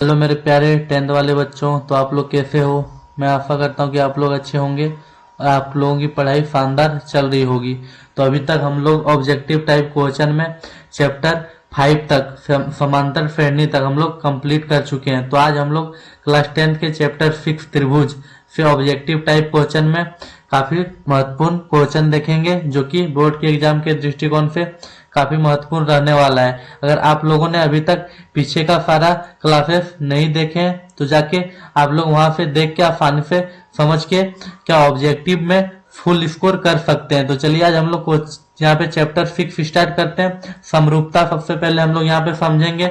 Hello मेरे प्यारे 10th वाले बच्चों, तो आप लोग कैसे हो। मैं आशा करता हूँ कि आप लोग अच्छे होंगे और आप लोगों की पढ़ाई शानदार चल रही होगी। तो अभी तक हम लोग ऑब्जेक्टिव टाइप क्वेश्चन में चैप्टर 5 तक समांतर श्रेणी तक हम लोग कंप्लीट कर चुके हैं। तो आज हम लोग क्लास 10th के चैप्टर 6 त्रिभुज से ऑब्जेक्टिव टाइप क्वेश्चन में काफी महत्वपूर्ण क्वेश्चन देखेंगे, जो कि बोर्ड के एग्जाम के दृष्टिकोण से काफी महत्वपूर्ण रहने वाला है। अगर आप लोगों ने अभी तक पीछे का सारा क्लासेस नहीं देखे हैं तो जाके आप लोग वहां से देख के आसानी से समझ के क्या ऑब्जेक्टिव में फुल स्कोर कर सकते हैं। तो चलिए आज हम लोग यहाँ पे चैप्टर 6 स्टार्ट करते हैं। समरूपता सबसे पहले हम लोग यहाँ पे समझेंगे।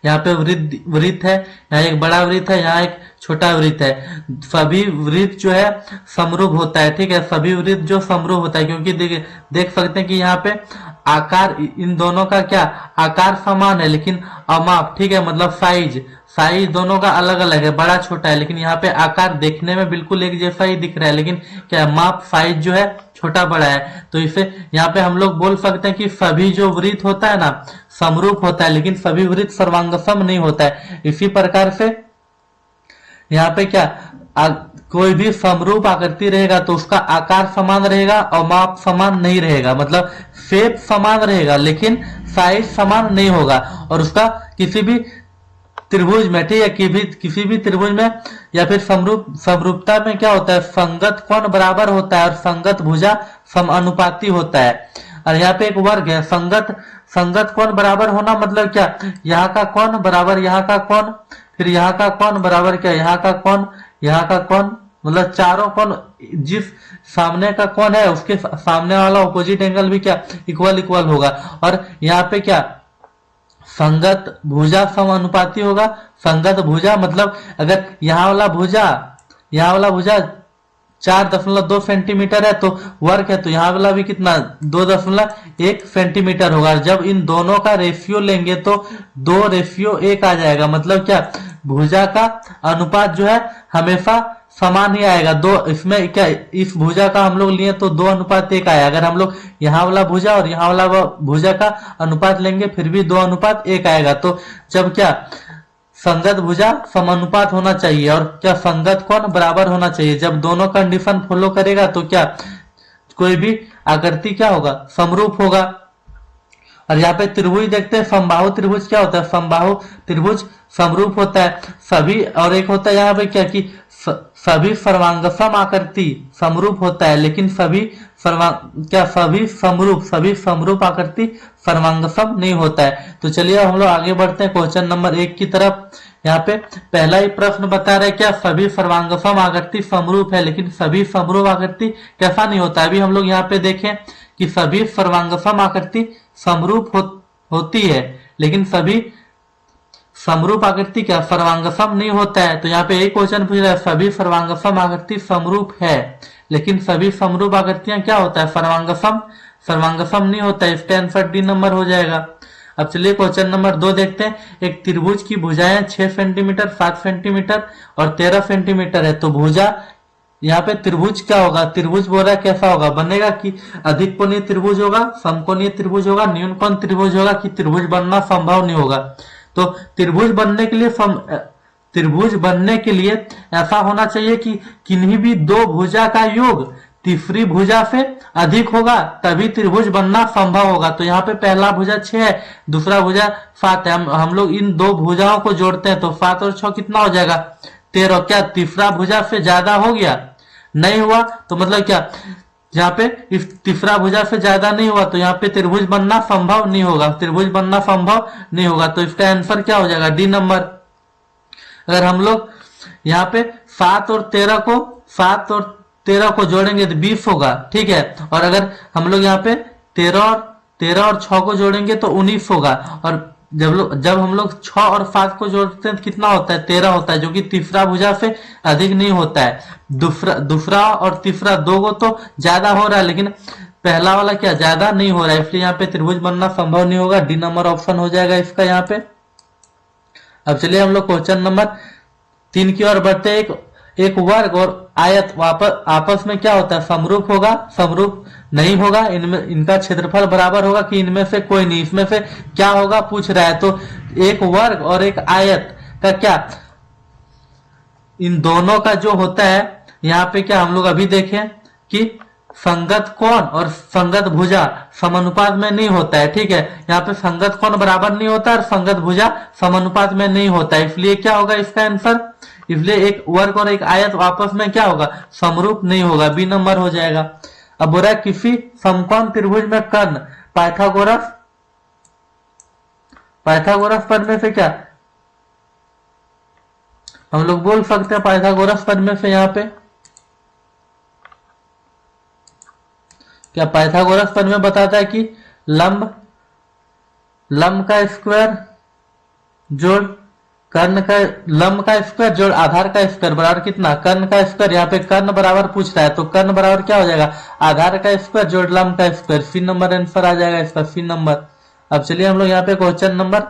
यहाँ पे वृत्त है, यहाँ एक बड़ा वृत्त है, यहाँ एक छोटा वृत्त है। सभी वृत्त जो है समरूप होता है, ठीक है। सभी वृत्त जो समरूप होता है, क्योंकि देख सकते हैं कि यहाँ पे आकार इन दोनों का क्या आकार समान है लेकिन अमाप, ठीक है, मतलब साइज दोनों का अलग अलग है, बड़ा छोटा है। लेकिन यहाँ पे आकार देखने में बिल्कुल एक जैसा ही दिख रहा है, लेकिन क्या माप साइज जो है छोटा बड़ा है। तो इसे यहाँ पे हम लोग बोल सकते हैं कि सभी जो वृत्त होता है ना समरूप होता है, लेकिन सभी वृत्त सर्वांगसम नहीं होता है। इसी प्रकार से यहाँ पे क्या कोई भी समरूप आकृति रहेगा तो उसका आकार समान रहेगा और माप समान नहीं रहेगा, मतलब शेप समान रहेगा लेकिन साइज समान नहीं होगा। और उसका किसी भी त्रिभुज में, ठीक है, किसी भी त्रिभुज में या फिर समरूपता में क्या होता है, संगत कोण बराबर होता है और संगत भुजा समानुपाती होता है। और यहाँ पे एक वर्ग है, संगत कोण बराबर होना मतलब क्या, यहाँ का कोण बराबर यहाँ का कोण, फिर यहाँ का कोण बराबर क्या यहाँ का कोण, यहाँ का कोण, मतलब चारों कोण जिस सामने का कोण है उसके सामने वाला ऑपोजिट एंगल भी क्या इक्वल होगा। और यहाँ पे क्या संगत भुजा समानुपाती होगा। संगत भुजा मतलब अगर यहाँ वाला भुजा 4.2 सेंटीमीटर है तो वर्ग है, तो यहाँ वाला भी कितना 2.1 सेंटीमीटर होगा। जब इन दोनों का रेशियो लेंगे तो 2:1 आ जाएगा, मतलब क्या भुजा का अनुपात जो है हमेशा समान ही आएगा। इसमें क्या इस भुजा का हम लोग लिए तो 2:1 आया। अगर हम लोग यहाँ वाला भुजा और यहाँ वाला भुजा का अनुपात लेंगे फिर भी 2:1 आएगा। तो जब क्या संगत भुजा समानुपात होना चाहिए और क्या संगत कोण बराबर होना चाहिए। जब दोनों कंडीशन फॉलो करेगा तो क्या कोई भी आकृति क्या होगा समरूप होगा। और यहाँ पे त्रिभुज देखते हैं, समबाहु त्रिभुज क्या होता है, समबाहु त्रिभुज समरूप होता है सभी। और एक होता है यहाँ पे क्या कि सभी सर्वांगसम आकृति समरूप होता है, लेकिन सभी समरूप आकृति सर्वांगसम नहीं होता है। तो चलिए हम लोग आगे बढ़ते हैं क्वेश्चन नंबर 1 की तरफ। यहाँ पे पहला ही प्रश्न बता रहा है क्या सभी सर्वांगसम आकृति समरूप है, लेकिन सभी समरूप आकृति कैसा नहीं होता है। अभी हम लोग यहाँ पे देखें कि सभी सर्वांगसम आकृति समरूप होती है, लेकिन सभी समरूप आकृति क्या सर्वांगसम नहीं होता है। तो यहाँ पे एक क्वेश्चन पूछ रहा है सभी सर्वांगसम आकृति समरूप है, लेकिन सभी समरूप आकृतियां क्या होता है सर्वांगसम नहीं होता है। इसका आंसर डी नंबर हो जाएगा। अब चलिए क्वेश्चन नंबर 2 देखते हैं। एक त्रिभुज की भुजाएं 6 सेंटीमीटर 7 सेंटीमीटर और 13 सेंटीमीटर है। तो भुजा यहाँ पे त्रिभुज क्या होगा, त्रिभुज बोल रहा है कैसा होगा, बनेगा कि अधिक कोणीय त्रिभुज होगा, समकोणीय त्रिभुज होगा, न्यून कोण त्रिभुज होगा, कि त्रिभुज बनना संभव नहीं होगा। तो त्रिभुज बनने के लिए ऐसा होना चाहिए कि किन्हीं भी दो भुजा का योग तीसरी भुजा से अधिक होगा, तभी त्रिभुज बनना संभव होगा। तो यहाँ पे पहला भुजा 6 है, दूसरा भुजा 7 है। हम लोग इन दो भुजाओं को जोड़ते हैं तो 7 और 6 कितना हो जाएगा 13। क्या तीसरा भुजा से ज्यादा हो गया, नहीं हुआ, तो मतलब क्या यहाँ पे इस तीसरा भुजा से ज्यादा नहीं हुआ, तो यहाँ पे त्रिभुज बनना संभव नहीं होगा, तो इसका आंसर क्या हो जाएगा डी नंबर। अगर हम लोग यहाँ पे 7 और 13 को जोड़ेंगे तो 20 होगा, ठीक है। और अगर हम लोग यहाँ पे 13 और 6 को जोड़ेंगे तो 19 होगा। और जब हम लोग 6 और 7 को जोड़ते हैं तो कितना होता है 13 होता है, जो कि तीसरा भुजा से अधिक नहीं होता है। दूसरा और तीसरा दो को तो ज्यादा हो रहा है, लेकिन पहला वाला क्या ज्यादा नहीं हो रहा है, इसलिए यहाँ पे त्रिभुज बनना संभव नहीं होगा। डी नंबर ऑप्शन हो जाएगा इसका यहाँ पे। अब चलिए हम लोग क्वेश्चन नंबर 3 की ओर बढ़ते हैं। एक वर्ग और आयत आपस में क्या होता है समरूप होगा, समरूप नहीं होगा, इनमें इनका क्षेत्रफल बराबर होगा कि इनमें से कोई नहीं, इसमें से क्या होगा पूछ रहा है। तो एक वर्ग और एक आयत का क्या, इन दोनों का जो होता है यहाँ पे क्या हम लोग अभी देखें कि संगत कोण और संगत भुजा समानुपात में नहीं होता है, ठीक है। यहाँ पे संगत कोण बराबर नहीं होता और संगत भुजा समानुपात में नहीं होता है, इसलिए क्या होगा इसका आंसर, इसलिए एक वर्ग और एक आयत आपस में क्या होगा, समरूप नहीं होगा, बी नंबर हो जाएगा। अब बोल रहा है किसी समकोण त्रिभुज में कर्ण पाइथागोरस पढ़ने से क्या हम लोग बोल सकते हैं, पाइथागोरस पढ़ने से यहाँ पे क्या पाइथागोरस पद में बताता है कि लंब का स्क्वायर जोड़ कर्ण का, लंब का स्क्वायर जोड़ आधार का स्क्वायर बराबर कितना, कर्ण का स्क्वायर। यहाँ पे कर्ण बराबर पूछ रहा है तो कर्ण बराबर क्या हो जाएगा, आधार का स्क्वायर जोड़ लंब का स्क्वायर, सी नंबर आंसर आ जाएगा इसका, सी नंबर। अब चलिए हम लोग यहाँ पे क्वेश्चन नंबर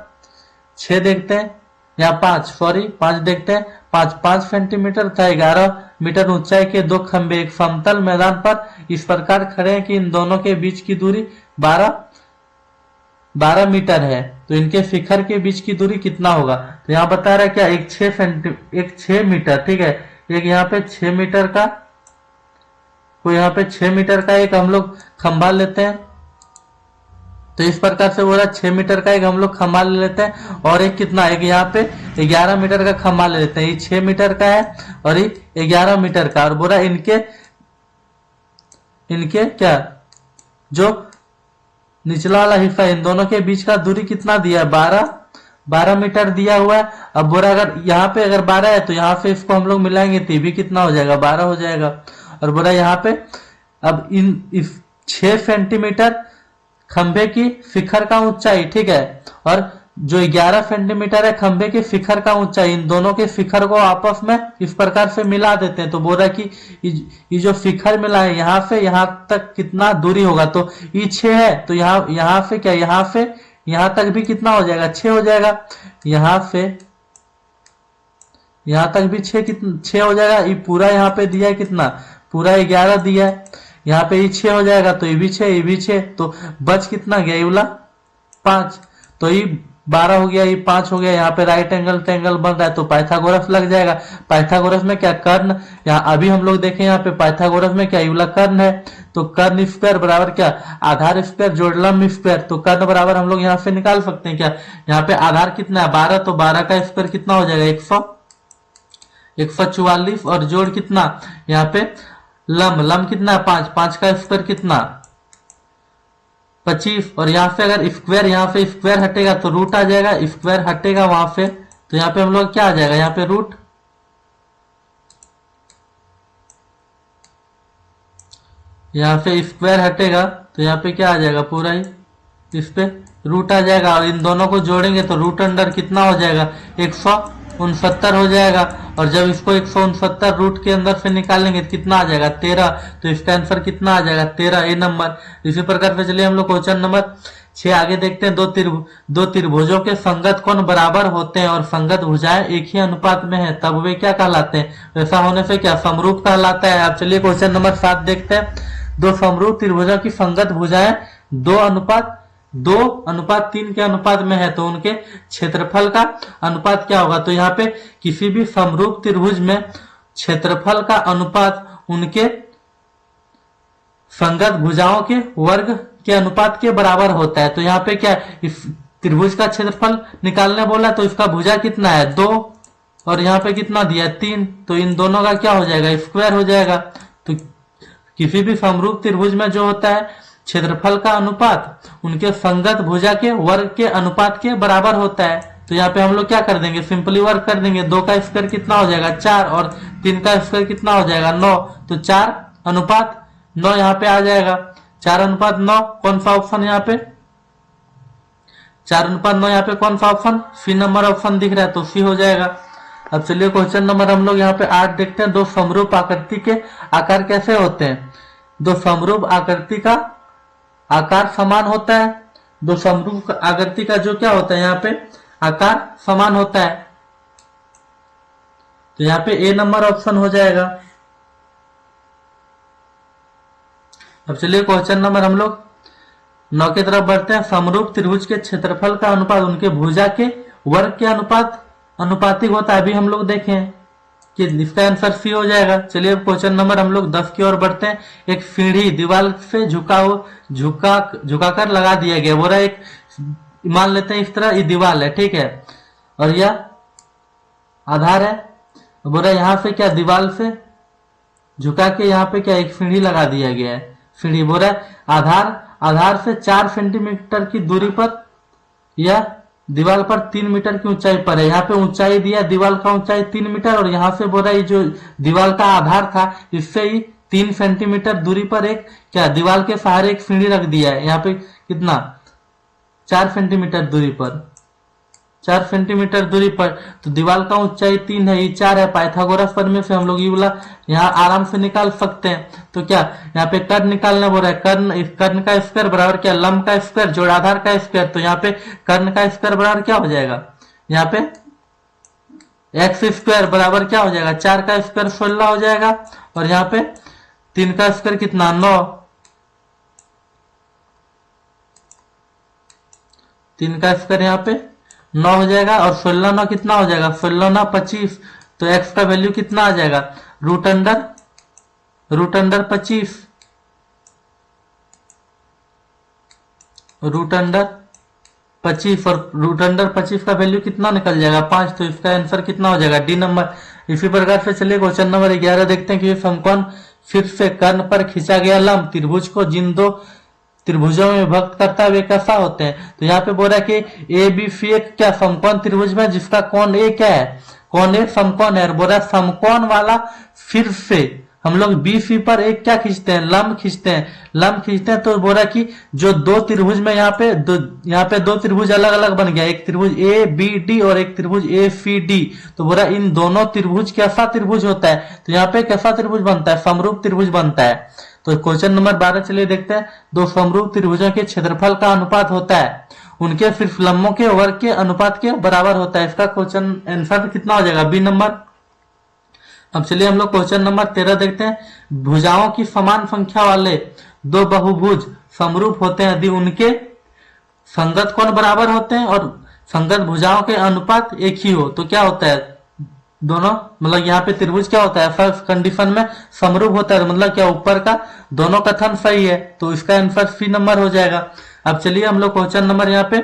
6 देखते हैं, यहाँ 5 देखते हैं। 5 सेंटीमीटर तथा 11 मीटर ऊंचाई के दो खंबे एक समतल मैदान पर इस प्रकार खड़े हैं कि इन दोनों के बीच की दूरी 12 मीटर है, तो इनके शिखर के बीच की दूरी कितना होगा। तो यहाँ बता रहा है क्या, एक 6 मीटर, ठीक है, एक यहाँ पे 6 मीटर का, तो यहाँ पे 6 मीटर का एक हम लोग खंभा लेते हैं, तो इस प्रकार से बोला 6 मीटर का एक हम लोग खंभा ले लेते हैं, और एक कितना, एक यहाँ पे 11 मीटर का खंभा ले लेते हैं, ये 6 मीटर का है और ये 11 मीटर का, और बोला इनके क्या जो निचला वाला हिस्सा इन दोनों के बीच का दूरी कितना दिया है, 12 मीटर दिया हुआ है। अब बोला अगर यहाँ पे अगर 12 है तो यहाँ से इसको हम लोग मिलाएंगे तो भी कितना हो जाएगा, 12 हो जाएगा। और बोला यहाँ पे अब इस 6 सेंटीमीटर खंभे की शिखर का ऊंचाई, ठीक है, और जो 11 सेंटीमीटर है खंभे के शिखर का ऊंचाई, इन दोनों के शिखर को आपस में इस प्रकार से मिला देते हैं। तो बोल रहा है कि ये जो शिखर मिला है यहाँ से यहाँ तक कितना दूरी होगा, तो ये 6 है, तो यहाँ से क्या, यहाँ से यहाँ तक भी कितना हो जाएगा, 6 हो जाएगा, यहाँ से यहाँ तक भी 6 हो जाएगा। ये पूरा यहाँ पे दिया है कितना, पूरा 11 दिया है, यहाँ पे ये 6 हो जाएगा, तो ये भी 6, ये भी 6, तो बच कितना गया, ये वाला 5, तो ये 12 हो गया, ये 5 हो गया। यहाँ पे राइट एंगल ट्रायंगल बन रहा है तो पाइथागोरस लग जाएगा। पाइथागोरस में क्या, कर्ण, यहाँ अभी हम लोग देखें यहाँ पे पाइथागोरस में क्या, ये वाला कर्ण है, तो कर्ण स्क्वायर बराबर क्या, आधार स्क्वायर जोड़ लंब स्क्वायर, तो कर्ण बराबर हम लोग यहाँ से निकाल सकते हैं क्या, यहाँ पे आधार कितना है 12, तो 12 का स्क्वायर कितना हो जाएगा 144, और जोड़ कितना यहाँ पे लंब कितना है 5 का स्क्वायर कितना 25, और यहाँ से अगर स्क्वायर, यहाँ से स्क्वायर हटेगा तो रूट आ जाएगा, स्क्वायर हटेगा वहां से, तो यहाँ पे हम लोग क्या आ जाएगा, यहाँ पे रूट, यहाँ से स्क्वायर हटेगा तो यहाँ पे क्या आ जाएगा, पूरा ही इस पे रूट आ जाएगा, और इन दोनों को जोड़ेंगे तो रूट अंडर कितना हो जाएगा 169 हो जाएगा, और जब इसको 169 रूट के अंदर से निकालेंगे तो कितना आ जाएगा 13, तो इसका आंसर कितना आ जाएगा 13, ए नंबर। इसी प्रकार से चलिए हम लोग क्वेश्चन नंबर 6 आगे देखते हैं। दो त्रिभुजों के संगत कोण बराबर होते हैं और संगत भुजाएं एक ही अनुपात में है, तब वे क्या कहलाते हैं, ऐसा होने से क्या, समरूप कहलाता है। आप चलिए क्वेश्चन नंबर 7 देखते हैं। दो समरूप त्रिभुजों की संगत भुजाएं 2:3 के अनुपात में है, तो उनके क्षेत्रफल का अनुपात क्या होगा। तो यहाँ पे किसी भी समरूप त्रिभुज में क्षेत्रफल का अनुपात उनके संगत भुजाओं के वर्ग के अनुपात के बराबर होता है। तो यहाँ पे क्या, इस त्रिभुज का क्षेत्रफल निकालने बोला, तो इसका भुजा कितना है 2, और यहाँ पे कितना दिया है 3, तो इन दोनों का क्या हो जाएगा, स्क्वायर हो जाएगा। तो किसी भी समरूप त्रिभुज में जो होता है क्षेत्रफल का अनुपात उनके संगत भुजा के वर्ग के अनुपात के बराबर होता है। तो यहाँ पे हम लोग क्या कर देंगे, सिंपली वर्क कर देंगे, 2 का स्क्वायर कितना हो जाएगा 4, और 3 का स्क्वायर कितना हो जाएगा 9, तो 4:9 यहाँ पे आ जाएगा, 4:9। कौन सा ऑप्शन यहाँ पे 4:9, यहाँ पे कौन सा ऑप्शन, सी नंबर ऑप्शन दिख रहा है, तो सी हो जाएगा। अब चलिए क्वेश्चन नंबर हम लोग यहाँ पे 8 देखते हैं। दो समरूप आकृति के आकार कैसे होते हैं। दो समरूप आकृति का आकार समान होता है, दो समरूप आकृति का जो क्या होता है यहाँ पे आकार समान होता है, तो यहाँ पे ए नंबर ऑप्शन हो जाएगा। अब चलिए क्वेश्चन नंबर हम लोग 9 की तरफ बढ़ते हैं। समरूप त्रिभुज के क्षेत्रफल का अनुपात उनके भुजा के वर्ग के अनुपातिक होता है, अभी हम लोग देखें कि इसका आंसर सी हो जाएगा। चलिए अब क्वेश्चन नंबर हम लोग 10 की ओर बढ़ते हैं। एक सीढ़ी दीवार से झुकाकर लगा दिया गया। बोला एक मान लेते हैं इस तरह ये दीवार है, ठीक है, और यह आधार है। बोला यहाँ से क्या दीवार से झुका के यहाँ पे क्या एक सीढ़ी लगा दिया गया है। सीढ़ी बोला आधार से 4 सेंटीमीटर की दूरी पर यह दीवार पर 3 मीटर की ऊंचाई पर है। यहाँ पे ऊंचाई दिया, दीवार का ऊंचाई 3 मीटर, और यहाँ से बोला ये जो दीवार का आधार था इससे ही 3 सेंटीमीटर दूरी पर एक क्या दीवार के सहारे एक सीढ़ी रख दिया है। यहाँ पे कितना 4 सेंटीमीटर दूरी पर, 4 सेंटीमीटर दूरी पर, तो दीवार का ऊंचाई 3 है, ये 4 है। पाइथागोरस प्रमेय से हम लोग ये बोला यहाँ आराम से निकाल सकते हैं। तो क्या यहाँ पे कर्ण निकालना बोल रहा है, कर्ण का स्क्वायर बराबर क्या लंब का स्क्वायर जोड़ आधार का स्क्वायर। तो यहाँ पे कर्ण का स्क्वायर बराबर क्या हो जाएगा, यहाँ पे एक्स स्क्वायर बराबर क्या हो जाएगा 4 का स्क्वायर 16 हो जाएगा, और यहाँ पे 3 का स्क्वायर कितना 9, 3 का स्क्वायर यहाँ पे 9 हो जाएगा, और 16 9 कितना हो जाएगा 16 9 25। तो x का वैल्यू कितना आ जाएगा रूट अंडर 25, रूट अंडर 25, और रूट अंडर 25 का वैल्यू कितना निकल जाएगा 5। तो इसका आंसर कितना हो जाएगा डी नंबर। इसी प्रकार से चलिए क्वेश्चन नंबर 11 देखते हैं कि समकोण फिर से कर्ण पर खींचा गया लंब त्रिभुज को जिन दो त्रिभुजों में विभक्त करता है वे कैसा होते हैं। तो यहाँ पे बोल रहा है कि ए बी सी एक क्या समकोण त्रिभुज में जिसका कोण ए क्या है, कोण ए समकोण है। बोल रहा है समकोण वाला फिर से हम लोग बी सी पर एक क्या खींचते हैं लंब खींचते हैं। तो बोल रहा है कि जो दो त्रिभुज में यहाँ पे दो त्रिभुज अलग अलग बन गया, एक त्रिभुज ए बी डी और एक त्रिभुज ए सी डी। तो बोल रहा है इन दोनों त्रिभुज कैसा त्रिभुज होता है। तो यहाँ पे कैसा त्रिभुज बनता है समरूप त्रिभुज बनता है। तो क्वेश्चन नंबर 12 चलिए देखते हैं। दो समरूप त्रिभुजों के क्षेत्रफल का अनुपात होता है उनके सिर्फ लंबों के वर्ग के अनुपात के बराबर होता है। इसका क्वेश्चन आंसर कितना हो जाएगा बी नंबर। अब चलिए हम लोग क्वेश्चन नंबर 13 देखते हैं। भुजाओं की समान संख्या वाले दो बहुभुज समरूप होते हैं यदि उनके संगत कोण बराबर होते हैं और संगत भुजाओं के अनुपात एक ही हो। तो क्या होता है दोनों, मतलब यहाँ पे त्रिभुज क्या होता है फर्स्ट कंडीशन में समरूप होता है, मतलब क्या ऊपर का दोनों कथन सही है। तो इसका आंसर सी नंबर हो जाएगा। अब चलिए हम लोग क्वेश्चन नंबर यहाँ पे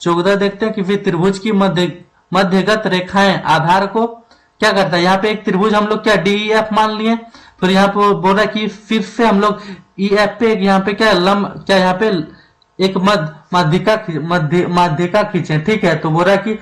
14 देखते हैं। किसी त्रिभुज की मध्यगत रेखाएं आधार को क्या करता है। यहाँ पे एक त्रिभुज हम लोग क्या डी ई एफ मान लिए, फिर यहाँ पे बोल रहा है कि फिर से हम लोग ई एफ पे यहाँ पे क्या लंब क्या यहाँ पे एक माध्यिका खींचे, ठीक है। तो बोल रहा है कि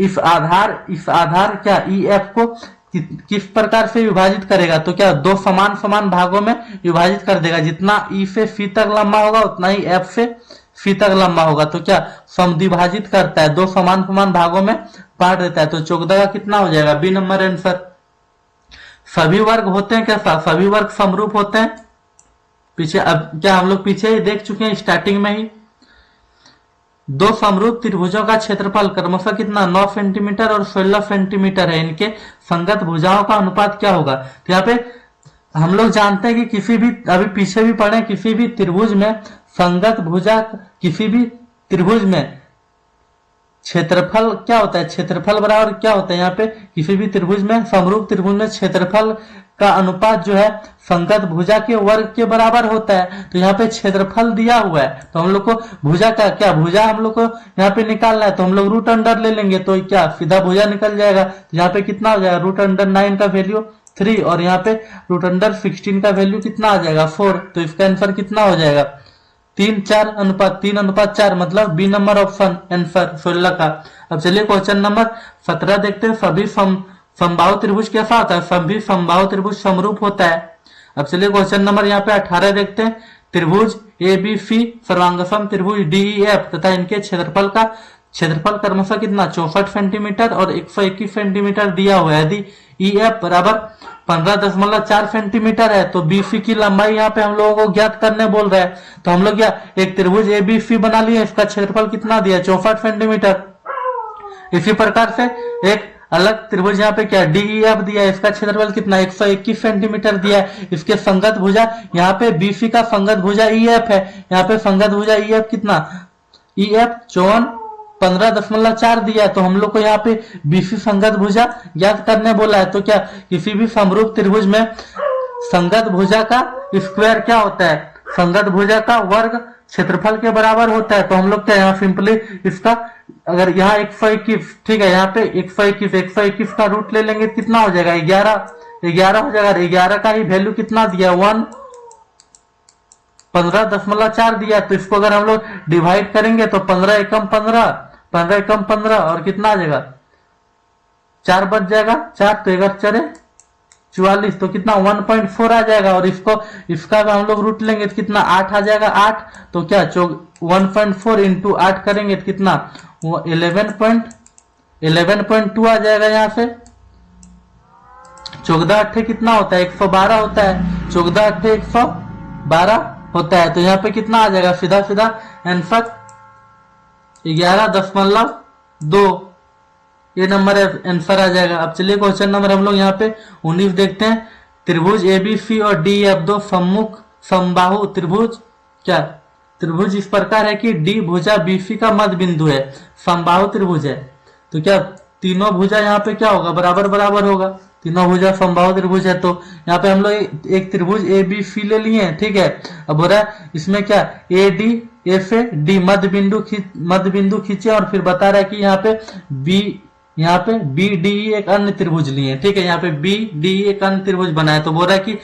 इस आधार क्या ई एफ को किस प्रकार से विभाजित करेगा। तो क्या दो समान भागों में विभाजित कर देगा, जितना ई से सी तक लंबा होगा उतना ही एफ से सी तक लंबा होगा। तो क्या समद्विभाजित करता है, दो समान भागों में बांट देता है। तो 14 का कितना हो जाएगा बी नंबर आंसर। सभी वर्ग होते हैं कैसा, सभी वर्ग समरूप होते हैं। पीछे अब क्या हम लोग पीछे ही देख चुके हैं स्टार्टिंग में ही। दो समरूप त्रिभुजों का क्षेत्रफल क्रमशः कितना 9 सेंटीमीटर और 16 सेंटीमीटर है। इनके संगत भुजाओं का अनुपात क्या होगा। तो यहाँ पे हम लोग जानते हैं कि किसी भी अभी पीछे भी पढ़े किसी भी त्रिभुज में संगत भुजा किसी भी त्रिभुज में क्षेत्रफल क्या होता है, क्षेत्रफल बराबर क्या होता है। यहाँ पे किसी भी त्रिभुज में समरूप त्रिभुज में क्षेत्रफल का अनुपात जो है संगत भुजा के वर्ग के बराबर होता है। तो यहाँ पे क्षेत्रफल दिया हुआ है तो हम लोग को भुजा का क्या भुजा हम लोग को यहाँ पे निकालना है। तो हम लोग रूट अंडर ले लेंगे तो क्या सीधा भुजा निकल जाएगा। तो यहाँ पे कितना हो जाएगा रूट अंडर 9 का वैल्यू 3 और यहाँ पे रूट अंडर 16 का वैल्यू कितना आ जाएगा 4। तो इसका आंसर कितना हो जाएगा 3 अनुपात 4 मतलब बी नंबर ऑप्शन आंसर 16 का। अब चलिए क्वेश्चन नंबर 17 देखते हैं। सभी समबाहु त्रिभुज कैसा होता है, सभी समबाहु त्रिभुज समरूप होता है। अब चलिए क्वेश्चन नंबर यहाँ पे 18 देखते हैं। त्रिभुज ए बी सी सर्वांगसम त्रिभुज डी ई एफ तथा इनके क्षेत्रफल क्रमशः कितना 64 सेंटीमीटर और 121 सेंटीमीटर दिया हुआ है। यदि ई एफ बराबर 15.4 सेंटीमीटर है तो बीसी की लंबाई यहाँ पे हम लोगों को ज्ञात करने बोल रहा है। तो हम लोग क्या एक त्रिभुज ए बी सी बना लिए, इसका क्षेत्रफल कितना दिया 64 सेंटीमीटर। इसी प्रकार से एक अलग त्रिभुज यहाँ पे क्या डी ई एफ दिया है, इसका क्षेत्रफल कितना 121 सेंटीमीटर दिया है। इसके संगत भुजा यहाँ पे बीसी का संगत भुजा ई एफ है, यहाँ पे संगत भुजा ई एफ कितना ई एफ 54 15.4 दिया है, तो हम लोग को यहाँ पे बीसी संगत भुजा ज्ञात करने बोला है। तो क्या किसी भी समरूप त्रिभुज में संगत भुजा का स्क्वायर क्या होता है, संगत भुजा का वर्ग क्षेत्रफल के बराबर होता है। तो हम लोग क्या यहाँ सिंपली इसका, अगर यहाँ 121, ठीक है, यहाँ पे 121 का रूट ले लेंगे, कितना हो जाएगा 11 हो जाएगा। 11 का ही वैल्यू कितना दिया 15.4 दिया। तो इसको अगर हम लोग डिवाइड करेंगे तो 15 एकम 15 और कितना आ जाएगा 4 बच जाएगा, 4 तो 11 चरे 44, तो कितना 1.4 आ जाएगा। और इसका हम लोग रूट लेंगे तो कितना 8 आ जाएगा, 8 तो क्या 1.4 इंटू 8 करेंगे तो कितना 11.2 आ जाएगा। यहाँ से 14 अट्ठे कितना होता है 112 होता है, 14 अट्ठे 112 होता है। तो यहाँ पे कितना आ जाएगा, सीधा सीधा आंसर 11.2 ये नंबर आंसर आ जाएगा। अब चलिए क्वेश्चन नंबर हम लोग यहाँ पे 19 देखते हैं। त्रिभुज एबीसी और डीएफ दो सम्मुख समबाहु त्रिभुज, क्या त्रिभुज इस प्रकार है कि डी भुजा बीसी का मध्य बिंदु है, समबाहु त्रिभुज है। तो क्या तीनों भुजा यहाँ पे क्या होगा, बराबर बराबर होगा, तीनों भुजा समबाहु त्रिभुज है। तो यहाँ पे हम लोग एक त्रिभुज ए बी सी ले लिए हैं, ठीक है। अब हो रहा है इसमें क्या ए डी, ए से डी मध्य बिंदु खींचे और फिर बता रहा है कि यहाँ पे बी डी एक अन्य त्रिभुज लिए, ठीक है। यहाँ पे बी डी एक अन्य त्रिभुज बनाया। तो बोल रहा है कि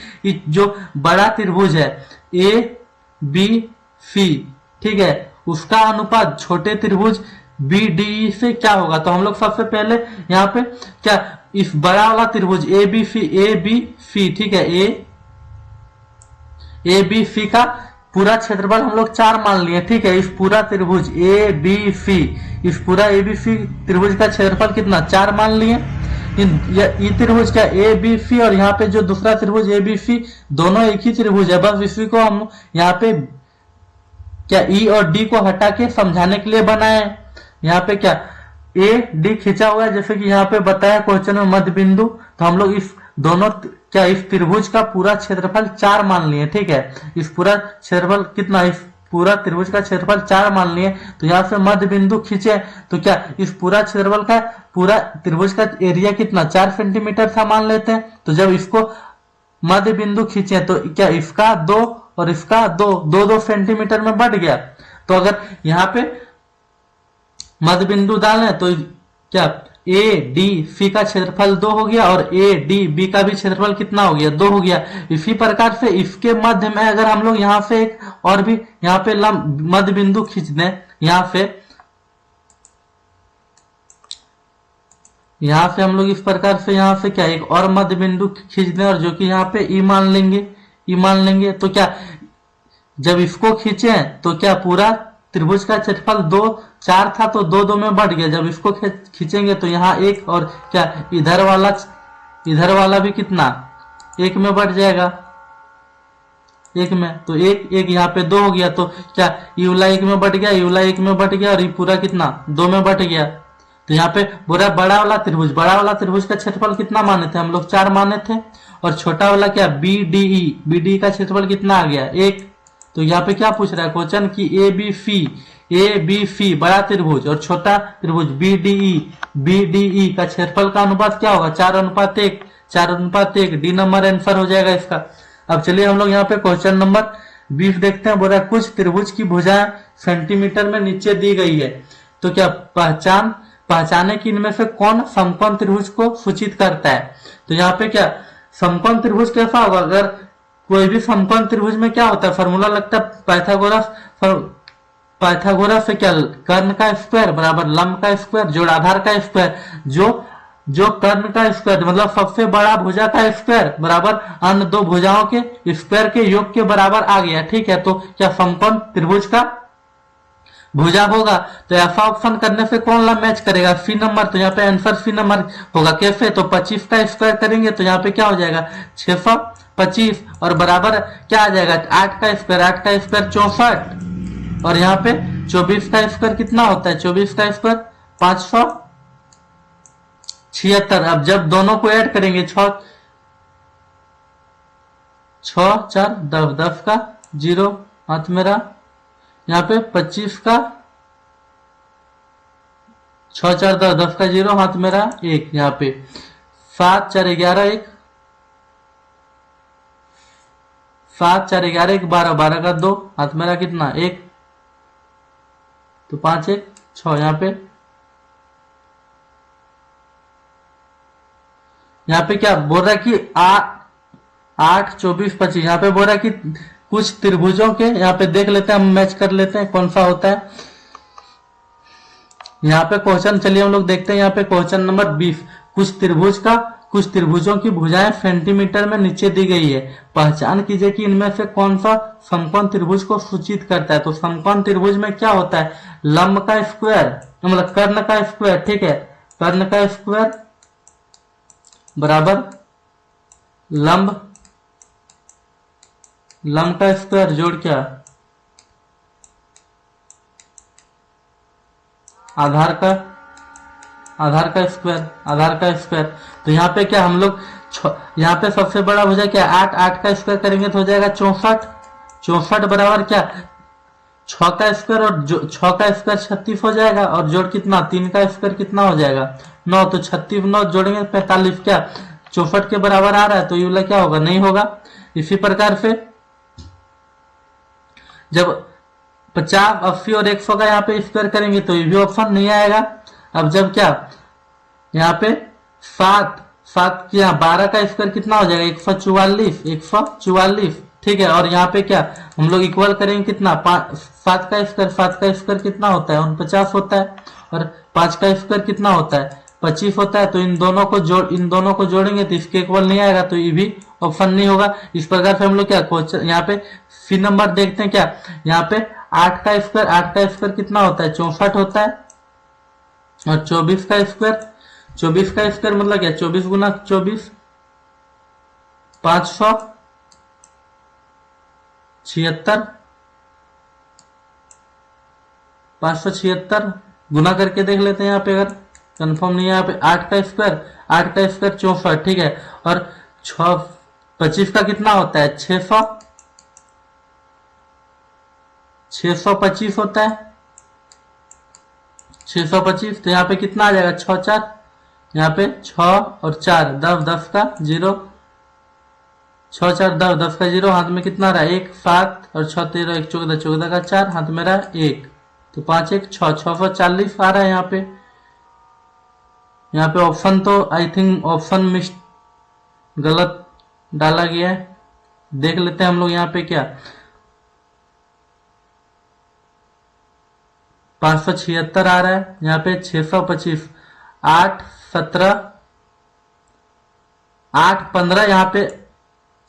जो बड़ा त्रिभुज है ए बी सी, ठीक है, उसका अनुपात छोटे त्रिभुज बी डी से क्या होगा। तो हम लोग सबसे पहले यहाँ पे क्या इस बड़ा वाला त्रिभुज ए बी सी, ठीक है, ए बी सी का पूरा क्षेत्रफल हम लोग 4 मान लिए, ठीक है। इस पूरा त्रिभुज ए बी सी, इस पूरा ए बी सी त्रिभुज का क्षेत्रफल कितना 4 मान लिए। ये त्रिभुज क्या ए बी सी और यहाँ पे जो दूसरा त्रिभुज ए बी सी दोनों एक ही त्रिभुज है, बस इसी को हम यहाँ पे क्या ई और डी को हटा के समझाने के लिए बनाए। यहाँ पे क्या ए डी खींचा हुआ है, जैसे कि यहाँ पे बताया क्वेश्चन में मध्य बिंदु। तो हम लोग इस दोनों क्या इस त्रिभुज का पूरा क्षेत्रफल 4 मान लिए, ठीक है। इस पूरा क्षेत्रफल कितना, इस पूरा त्रिभुज का क्षेत्रफल 4 मान लिए। तो यहाँ से मध्य बिंदु खींचे तो क्या इस पूरा क्षेत्रफल का पूरा त्रिभुज का एरिया कितना 4 सेंटीमीटर था मान लेते हैं। तो जब इसको मध्य बिंदु खींचे तो क्या इसका 2 और इसका 2 सेंटीमीटर में बढ़ गया। तो अगर यहाँ पे मध्य बिंदु डालें तो क्या ए डी सी का क्षेत्रफल 2 हो गया और ए डी बी का भी क्षेत्रफल कितना हो गया 2 हो गया। इसी प्रकार से इसके मध्य में अगर हम लोग यहाँ से एक और भी यहाँ पे मध्य बिंदु खींच दें, यहाँ से हम लोग इस प्रकार से यहाँ से क्या एक और मध्य बिंदु खींच दें और जो कि यहाँ पे ई मान लेंगे। तो क्या जब इसको खींचे तो क्या पूरा त्रिभुज का क्षेत्रफल 4 था तो 2 में बढ़ गया। जब इसको खींचेंगे तो यहाँ 1 और क्या इधर वाला भी कितना 1 में बढ़ जाएगा, 1 में। तो 1 यहाँ पे 2 हो गया। तो क्या ये वाला 1 में बढ़ गया, ये वाला 1 में बढ़ गया और ये पूरा कितना 2 में बढ़ गया। तो यहाँ पे पूरा बड़ा वाला त्रिभुज का क्षेत्रफल कितना माने थे हम लोग 4 माने थे और छोटा वाला क्या बी डी का क्षेत्रफल कितना आ गया 1। तो यहाँ पे क्या पूछ रहा है क्वेश्चन की ए बी सी बड़ा त्रिभुज और छोटा त्रिभुज बी डी ई का क्षेत्रफल का अनुपात क्या होगा 4:1 डी नंबर आंसर हो जाएगा इसका। अब चलिए हम लोग यहाँ पे क्वेश्चन नंबर 20 देखते हैं। बोल रहा है कुछ त्रिभुज की भुजाएं सेंटीमीटर में नीचे दी गई है, तो क्या पहचाने कि इनमें से कौन समकोण त्रिभुज को सूचित करता है। तो यहाँ पे क्या समकोण त्रिभुज कैसा होगा, अगर कोई भी समकोण त्रिभुज में क्या होता है फॉर्मूला लगता है पाइथागोरस से क्या कर्ण का स्क्वायर बराबर लंब का स्क्वायर जोड़ आधार का स्क्वायर, जो कर्ण का स्क्वायर मतलब सबसे बड़ा भुजा का स्क्वायर बराबर अन्य 2 भुजाओं के स्क्वायर के योग के बराबर आ गया, ठीक है। तो क्या समकोण त्रिभुज का भुजा होगा। तो ऐसा ऑप्शन करने से कौन ला मैच करेगा सी नंबर। तो यहाँ पे आंसर सी नंबर होगा। कैसे, तो 25 का स्क्वायर करेंगे तो यहाँ पे क्या हो जाएगा 625 और बराबर क्या आ जाएगा 8 का स्क्वायर 64 और यहाँ पे 24 का स्क्वायर कितना होता है 24 का स्क्वायर 576। अब जब दोनों को ऐड करेंगे 6 4 10 का 0 हाथ मेरा, यहाँ पे 25 का 6 4 10, 10 का 0 हाथ मेरा 1 यहाँ पे। 7 4 11 1, 7 4 11 1 12, 12 का 2 हाथ मेरा कितना 1, तो 5 1 6 यहाँ पे। यहाँ पे क्या बोल रहा है कि 8 24 25, यहाँ पे बोल रहा है कि कुछ त्रिभुजों के, यहाँ पे देख लेते हैं हम, मैच कर लेते हैं कौन सा होता है। यहाँ पे क्वेश्चन, चलिए हम लोग देखते हैं। यहाँ पे क्वेश्चन नंबर 20, कुछ त्रिभुजों की भुजाएं सेंटीमीटर में नीचे दी गई है, पहचान कीजिए कि इनमें से कौन सा समकोण त्रिभुज को सूचित करता है। तो समकोण त्रिभुज में क्या होता है, लंब का स्क्वायर, मतलब कर्ण का स्क्वायर, ठीक है, कर्ण का स्क्वायर बराबर लंब का स्क्वायर जोड़ क्या आधार का स्क्वायर। तो यहाँ पे क्या हम लोग, यहाँ पे सबसे बड़ा हो जाएगा क्या 8, 8 का स्क्वायर करेंगे तो हो जाएगा 64, 64 बराबर क्या 6 का स्क्वायर, और 6 का स्क्वायर 36 हो जाएगा, और जोड़ कितना 3 का स्क्वायर कितना हो जाएगा 9, तो 36 9 जोड़ेंगे 45, क्या 64 के बराबर आ रहा है, तो ये वाला क्या होगा, नहीं होगा। इसी प्रकार से जब 50 80 और 100 का यहाँ पे स्क्वायर करेंगे तो ये भी ऑप्शन नहीं आएगा। अब जब क्या यहाँ पे 7 की यहाँ 12 का स्क्वायर कितना हो जाएगा 144, ठीक है। और यहाँ पे क्या हम लोग इक्वल करेंगे कितना 7 का स्क्वायर कितना होता है 49 होता है, और 5 का स्क्वायर कितना होता है 25 होता है। तो इन दोनों को जोड़ेंगे तो इसके इक्वल नहीं आएगा, तो ये भी ऑप्शन नहीं होगा। इस प्रकार से हम लोग क्या क्वेश्चन यहाँ पे सी नंबर देखते हैं, क्या यहाँ पे 8 का स्क्वायर कितना होता है 64 होता है, और 24 का स्क्वायर मतलब क्या 24 गुना 24 576 गुना करके देख लेते हैं। यहाँ पे अगर कंफर्म नहीं है, यहाँ पे 8 का स्क्वायर 64, ठीक है, और 25 का कितना होता है 625 होता है 625। तो यहाँ पे कितना आ जाएगा 6 4, यहाँ पे 6 और 4 10, 10 का 0, 6 4 10, 10 का 0 हाथ में कितना रहा 1 7, और 6 13 1 14, 14 का 4 हाथ में रहा 1, तो 5 1 6 640 आ रहा है। यहाँ पे ऑप्शन तो आई थिंक ऑप्शन मिस गलत डाला गया है, देख लेते हैं हम लोग। यहाँ पे क्या 576 आ रहा है, यहाँ पे 625, 8 17 8 15, यहाँ पे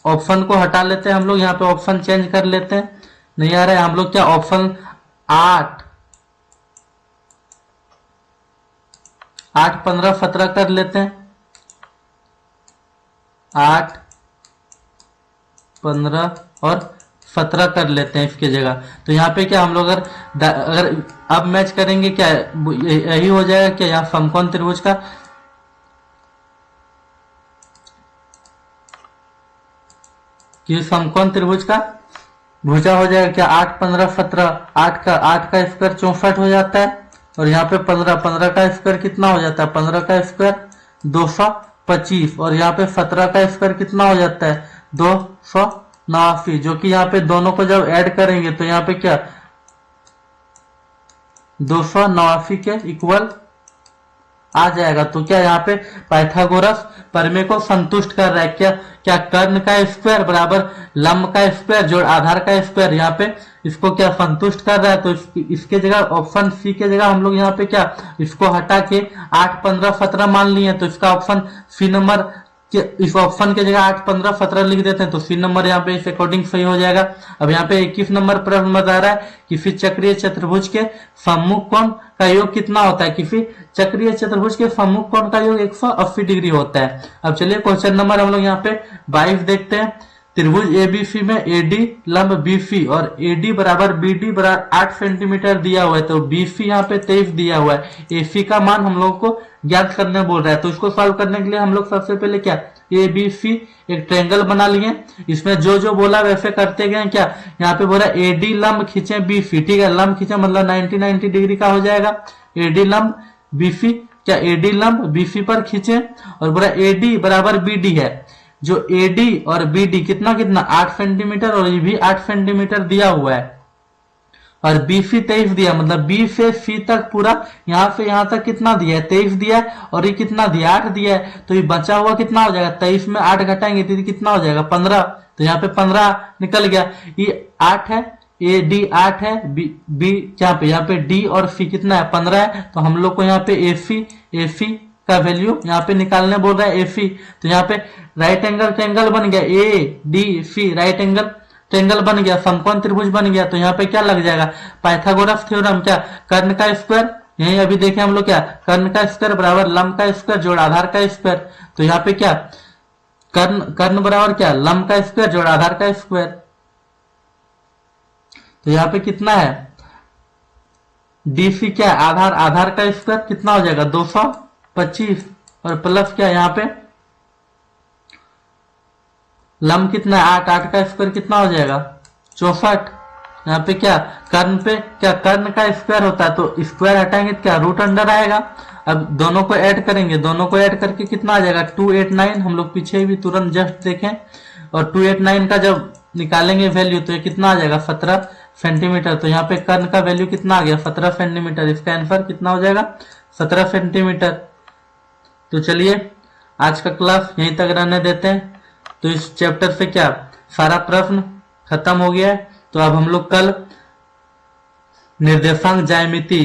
ऑप्शन को हटा लेते हैं हम लोग, यहाँ पे ऑप्शन चेंज कर लेते हैं, नहीं आ रहा है। हम लोग क्या ऑप्शन 8 15 17 कर लेते हैं, 8 15 और 17 कर लेते हैं इसके जगह। तो यहाँ पे क्या हम लोग अगर अब मैच करेंगे क्या यही हो जाएगा क्या, यहाँ समकोण त्रिभुज का समकोण त्रिभुज का भुजा हो जाएगा क्या 8 15 17, 8 का स्क्वायर 64 हो जाता है, और यहाँ पे 15 का स्क्वायर कितना हो जाता है 15 का स्क्वायर 225, और यहाँ पे 17 का स्क्वायर कितना हो जाता है 289, जो कि यहाँ पे दोनों को जब ऐड करेंगे तो यहाँ पे क्या 289 के इक्वल आ जाएगा। तो क्या यहाँ पे पाइथागोरस प्रमेय को संतुष्ट कर रहा है, क्या कर्ण का स्क्वायर बराबर लंब का स्क्वायर जोड़ आधार का स्क्वायर, यहाँ पे इसको क्या संतुष्ट कर रहा है। तो इसके जगह ऑप्शन सी के जगह हम लोग यहाँ पे क्या इसको हटा के 8 15 17 मान लिए, तो इसका ऑप्शन सी नंबर इस ऑप्शन के जगह 8 15 17 लिख देते हैं, तो सी नंबर यहाँ पे इस अकॉर्डिंग सही हो जाएगा। अब यहाँ पे 21 नंबर प्रश्न बता रहा है किसी चक्रीय चतुर्भुज के सम्मुख कोण का योग कितना होता है, किसी चक्रीय चतुर्भुज के सम्मुख कोण का योग 180 डिग्री होता है। अब चलिए क्वेश्चन नंबर हम लोग यहाँ पे 22 देखते हैं। त्रिभुज एबीसी में एडी लंब बीसी और एडी बराबर बीडी बराबर 8 सेंटीमीटर दिया हुआ है, तो बीसी यहाँ पे 23 दिया हुआ है, एसी का मान हम लोग को ज्ञात करने बोल रहा है। तो इसको सॉल्व करने के लिए हम लोग सबसे पहले क्या ए बी सी एक ट्रायंगल बना लिए, इसमें जो बोला वैसे करते गए। क्या यहाँ पे बोला एडी लंब खींचे बीसी, ठीक है, लंब खींचे मतलब 90 डिग्री का हो जाएगा। एडी लंब बीफी क्या एडी लंब बीफी पर खींचे और बोला एडी बराबर बीडी है। जो एडी और बीडी कितना कितना 8 सेंटीमीटर और ये भी 8 सेंटीमीटर दिया हुआ है और बीफी 23 दिया, मतलब बी से सी तक पूरा यहाँ से यहाँ तक कितना दिया है 23 दिया है और ये कितना दिया 8 दिया है। तो ये बचा हुआ कितना हो जाएगा 23 में 8 घटाएंगे तो कितना हो जाएगा 15। तो यहाँ पे 15 निकल गया। ये 8 है, ए डी 8 है, बी यहाँ पे डी और सी कितना है 15 है। तो हम लोग को यहाँ पे एसी का वैल्यू यहाँ पे निकालने बोल रहा है एसी। तो यहाँ पे राइट एंगल ट्रायंगल बन गया A D C, right angle triangle बन गया, समकोण त्रिभुज बन गया। तो यहाँ पे क्या लग जाएगा पाइथागोरस थ्योरम, क्या कर्ण का स्क्वायर, यही अभी देखे हम लोग क्या कर्ण का स्क्वायर बराबर लंब का स्क्वायर जोड़ आधार का स्क्वायर। तो यहाँ पे क्या कर्ण बराबर क्या लंब का स्क्वायर जोड़ आधार का स्क्वायर। तो यहाँ पे कितना है डीसी क्या आधार का स्क्वायर कितना हो जाएगा 225 और प्लस क्या यहाँ पे लंब कितना है 8 का स्क्वायर कितना हो जाएगा 64। यहाँ पे क्या कर्ण का स्क्वायर होता है तो स्क्वायर हटाएंगे तो क्या रूट अंडर आएगा। अब दोनों को ऐड करेंगे, दोनों को ऐड करके कितना आ जाएगा 289, हम लोग पीछे भी तुरंत जस्ट देखें और 289 का जब निकालेंगे वैल्यू तो ये कितना आ जाएगा 17 सेंटीमीटर। तो यहाँ पे कर्ण का वैल्यू कितना आ गया 17 सेंटीमीटर, इसका आंसर कितना हो जाएगा 17 सेंटीमीटर। तो चलिए आज का क्लास यहीं तक रहने देते हैं। तो इस चैप्टर से क्या सारा प्रश्न खत्म हो गया है। तो अब हम लोग कल निर्देशांक ज्यामिति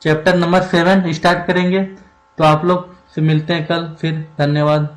चैप्टर नंबर 7 स्टार्ट करेंगे। तो आप लोग से मिलते हैं कल फिर, धन्यवाद।